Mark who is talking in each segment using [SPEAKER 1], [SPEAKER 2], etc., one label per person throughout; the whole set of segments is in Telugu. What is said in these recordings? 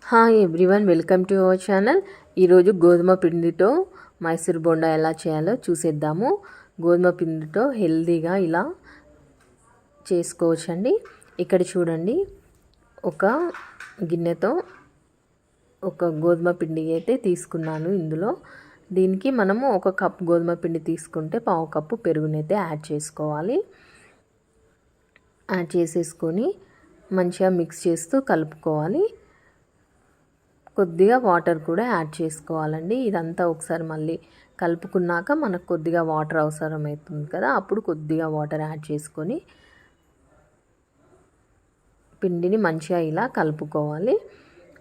[SPEAKER 1] Hi everyone, welcome to our channel. ఈరోజు గోధుమ పిండితో మైసూర్ బోండా ఎలా చేయాలో చూసేద్దాము. గోధుమ పిండితో హెల్తీగా ఇలా చేసుకోవచ్చండి. ఇక్కడ చూడండి, ఒక గిన్నెతో ఒక గోధుమ పిండి అయితే తీసుకున్నాను. ఇందులో దీనికి మనము 1 కప్ గోధుమ పిండి తీసుకుంటే 1/2 కప్పు పెరుగునైతే యాడ్ చేసుకోవాలి. యాడ్ చేసేసుకొని మంచిగా మిక్స్ చేస్తూ కలుపుకోవాలి. కొద్దిగా వాటర్ కూడా యాడ్ చేసుకోవాలండి. ఇదంతా ఒకసారి మళ్ళీ కలుపుకున్నాక మనకు కొద్దిగా వాటర్ అవసరం అవుతుంది కదా, అప్పుడు కొద్దిగా వాటర్ యాడ్ చేసుకొని పిండిని మంచిగా ఇలా కలుపుకోవాలి.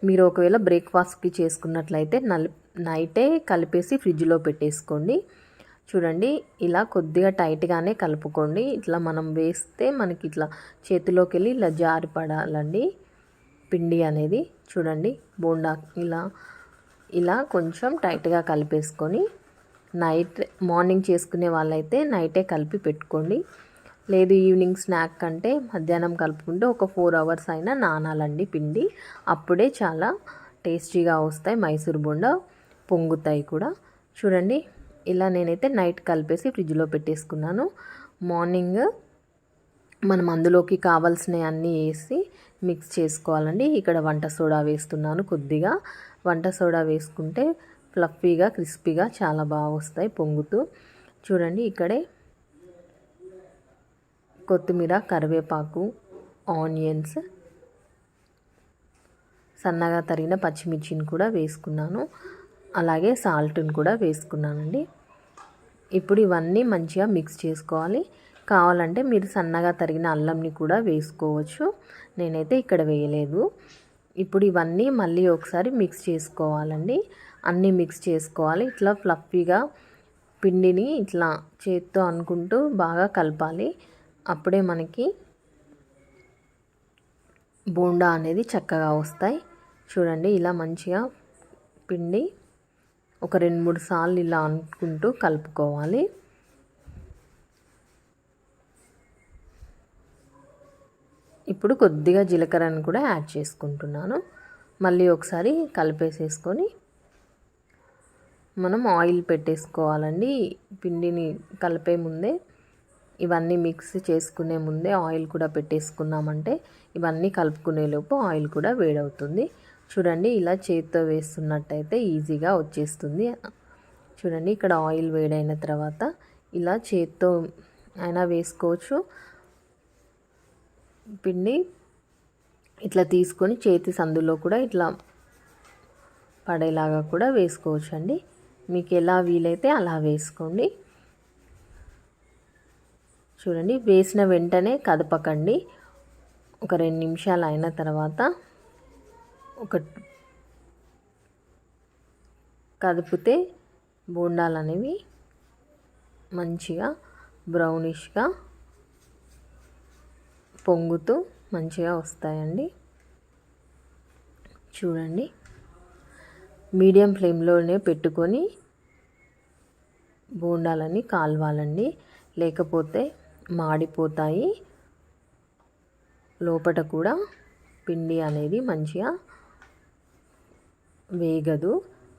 [SPEAKER 1] మీరు ఒకవేళ బ్రేక్ఫాస్ట్కి చేసుకున్నట్లయితే నైటే కలిపేసి ఫ్రిడ్జ్లో పెట్టేసుకోండి. చూడండి, ఇలా కొద్దిగా టైట్గానే కలుపుకోండి. ఇట్లా మనం వేస్తే మనకి ఇట్లా చేతిలోకి వెళ్ళి ఇలా జారి పడాలండి పిండి అనేది. చూడండి, బోండా ఇలా కొంచెం టైట్గా కలిపేసుకొని మార్నింగ్ చేసుకునే వాళ్ళైతే నైటే కలిపి పెట్టుకోండి. లేదు ఈవినింగ్ స్నాక్ కంటే మధ్యాహ్నం కలుపుకుంటే ఒక 4 అవర్స్ అయినా నానాలండి పిండి. అప్పుడే చాలా టేస్టీగా వస్తాయి మైసూర్ బోండా, పొంగుతాయి కూడా. చూడండి, ఇలా నేనైతే నైట్ కలిపేసి ఫ్రిడ్జ్లో పెట్టేసుకున్నాను. మార్నింగ్ మనం అందులోకి కావాల్సినవి అన్నీ వేసి మిక్స్ చేసుకోవాలండి. ఇక్కడ వంట సోడా వేస్తున్నాను కొద్దిగా. వంట సోడా వేసుకుంటే ఫ్లఫీగా క్రిస్పీగా చాలా బాగా వస్తాయి పొంగుతూ. చూడండి, ఇక్కడే కొత్తిమీర, కరివేపాకు, ఆనియన్స్, సన్నగా తరిగిన పచ్చిమిర్చిని కూడా వేసుకున్నాను. అలాగే సాల్ట్ని కూడా వేసుకున్నానండి. ఇప్పుడు ఇవన్నీ మంచిగా మిక్స్ చేసుకోవాలి. కావాలంటే మీరు సన్నగా తరిగిన అల్లంని కూడా వేసుకోవచ్చు. నేనైతే ఇక్కడ వేయలేదు. ఇప్పుడు ఇవన్నీ మళ్ళీ ఒకసారి మిక్స్ చేసుకోవాలండి. అన్నీ మిక్స్ చేసుకోవాలి. ఇట్లా ఫ్లఫీగా పిండిని ఇట్లా చేత్తో అనుకుంటూ బాగా కలపాలి. అప్పుడే మనకి బోండా అనేది చక్కగా వస్తాయి. చూడండి, ఇలా మంచిగా పిండి ఒక 2-3 సార్లు ఇలా అనుకుంటూ కలుపుకోవాలి. ఇప్పుడు కొద్దిగా జీలకర్రను కూడా యాడ్ చేసుకుంటున్నాను. మళ్ళీ ఒకసారి కలిపేసేసుకొని మనం ఆయిల్ పెట్టేసుకోవాలండి. పిండిని కలిపే ముందే, ఇవన్నీ మిక్స్ చేసుకునే ముందే ఆయిల్ కూడా పెట్టేసుకున్నామంటే ఇవన్నీ కలుపుకునేలోపు ఆయిల్ కూడా వేడవుతుంది. చూడండి, ఇలా చేతితో వేస్తున్నట్టయితే ఈజీగా వచ్చేస్తుంది. చూడండి, ఇక్కడ ఆయిల్ వేడైన తర్వాత ఇలా చేతితో అయినా వేసుకోవచ్చు. పిండి ఇట్లా తీసుకొని చేతి సందులో కూడా ఇట్లా పడేలాగా కూడా వేసుకోవచ్చు అండి. మీకు ఎలా వీలైతే అలా వేసుకోండి. చూడండి, వేసిన వెంటనే కదపకండి. ఒక 2 నిమిషాలు అయిన తర్వాత కదిపితే బోండాలు అనేవి మంచిగా బ్రౌనిష్గా పొంగుతూ మంచిగా వస్తాయండి. చూడండి, మీడియం ఫ్లేమ్లోనే పెట్టుకొని బోండాలని కాలవాలండి, లేకపోతే మాడిపోతాయి. లోపట కూడా పిండి అనేది మంచిగా వేగదు.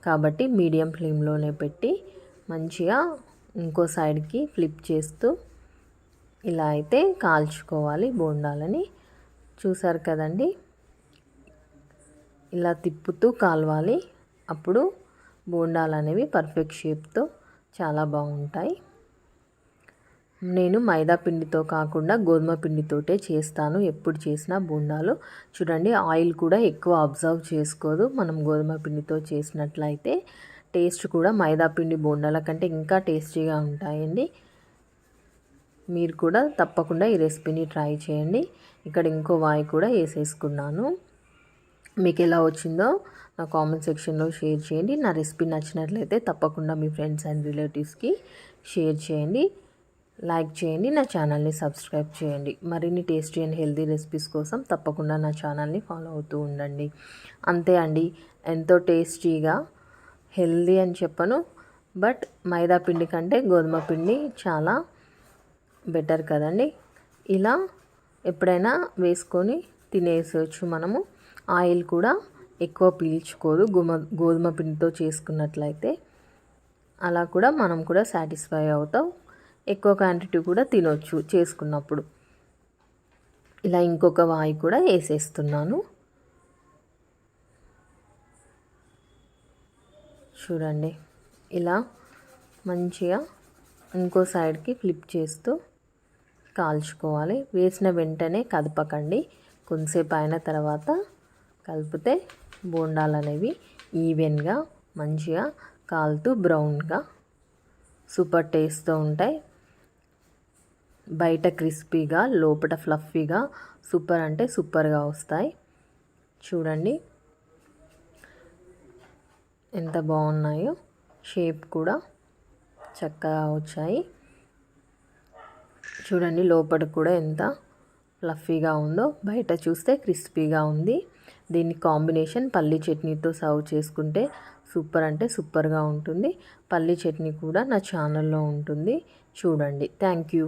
[SPEAKER 1] కాబట్టి మీడియం ఫ్లేమ్లోనే పెట్టి మంచిగా ఇంకో సైడ్కి ఫ్లిప్ చేస్తూ ఇలా అయితే కాల్చుకోవాలి బోండాలని. చూసారు కదండి, ఇలా తిప్పుతూ కాలవాలి. అప్పుడు బోండాలు అనేవి పర్ఫెక్ట్ షేప్తో చాలా బాగుంటాయి. నేను మైదా పిండితో కాకుండా గోధుమ పిండితోటే చేస్తాను ఎప్పుడు చేసినా బోండాలు. చూడండి, ఆయిల్ కూడా ఎక్కువ అబ్జర్వ్ చేసుకోదు. మనం గోధుమ పిండితో చేసినట్లయితే టేస్ట్ కూడా మైదా పిండి బోండాల కంటే ఇంకా టేస్టీగా ఉంటాయండి. మీరు కూడా తప్పకుండా ఈ రెసిపీని ట్రై చేయండి. ఇక్కడ ఇంకో వాయి కూడా వేసేసుకున్నాను. మీకు ఎలా వచ్చిందో నా కామెంట్ సెక్షన్లో షేర్ చేయండి. నా రెసిపీ నచ్చినట్లయితే తప్పకుండా మీ ఫ్రెండ్స్ అండ్ రిలేటివ్స్కి షేర్ చేయండి, లైక్ చేయండి, నా ఛానల్ని సబ్స్క్రైబ్ చేయండి. మరిన్ని టేస్టీ అండ్ హెల్తీ రెసిపీస్ కోసం తప్పకుండా నా ఛానల్ని ఫాలో అవుతూ ఉండండి. అంతే అండి, ఎంతో టేస్టీగా, హెల్తీ అని చెప్పను, బట్ మైదా పిండి కంటే గోధుమ పిండి చాలా బెటర్ కదండి. ఇలా ఎప్పుడైనా వేసుకొని తినేసవచ్చు మనము. ఆయిల్ కూడా ఎక్కువ పీల్చుకోదు గోధుమ పిండితో చేసుకున్నట్లయితే. అలా కూడా మనం కూడా సాటిస్ఫై అవుతాం. ఎక్కువ క్వాంటిటీ కూడా తినొచ్చు చేసుకున్నప్పుడు. ఇలా ఇంకొక వాయి కూడా వేసేస్తున్నాను. చూడండి, ఇలా మంచిగా ఇంకో సైడ్కి ఫ్లిప్ చేస్తూ కాల్చుకోవాలి. వేసిన వెంటనే కదపకండి, కొంతసేపు అయిన తర్వాత కలిపితే బోండాలు అనేవి ఈవెన్గా మంచిగా కాలుతూ బ్రౌన్గా సూపర్ టేస్ట్తో ఉంటాయి. బయట క్రిస్పీగా లోపల ఫ్లఫీగా సూపర్ అంటే సూపర్గా వస్తాయి. చూడండి ఎంత బాగున్నాయో, షేప్ కూడా చక్కగా వచ్చాయి. చూడండి లోపల కూడా ఎంత ఫ్లఫీగా ఉందో, బయట చూస్తే క్రిస్పీగా ఉంది. దీన్ని కాంబినేషన్ పల్లీ చట్నీతో సర్వ్ చేసుకుంటే సూపర్ అంటే సూపర్గా ఉంటుంది. పల్లీ చట్నీ కూడా నా ఛానల్లో ఉంటుంది, చూడండి. Thank you.